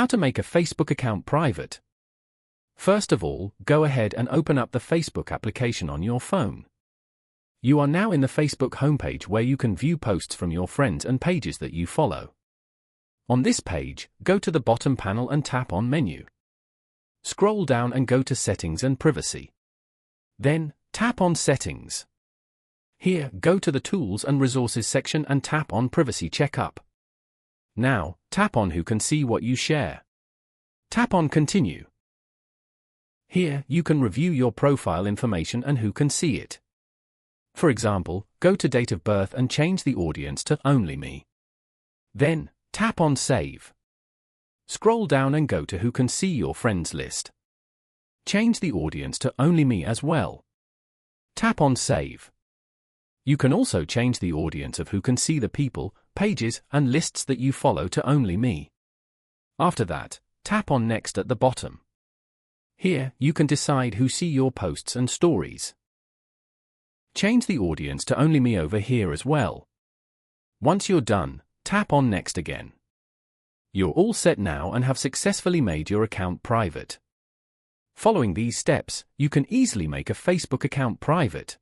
How to make a Facebook account private. First of all, go ahead and open up the Facebook application on your phone. You are now in the Facebook homepage where you can view posts from your friends and pages that you follow. On this page, go to the bottom panel and tap on Menu. Scroll down and go to Settings and Privacy. Then, tap on Settings. Here, go to the Tools and Resources section and tap on Privacy Checkup. Now, tap on Who can see what you share. Tap on Continue. Here, you can review your profile information and who can see it. For example, go to Date of Birth and change the audience to Only Me. Then, tap on Save. Scroll down and go to Who can see your friends list. Change the audience to Only Me as well. Tap on Save. You can also change the audience of who can see the people, pages, and lists that you follow to Only Me. After that, tap on Next at the bottom. Here, you can decide who see your posts and stories. Change the audience to Only Me over here as well. Once you're done, tap on Next again. You're all set now and have successfully made your account private. Following these steps, you can easily make a Facebook account private.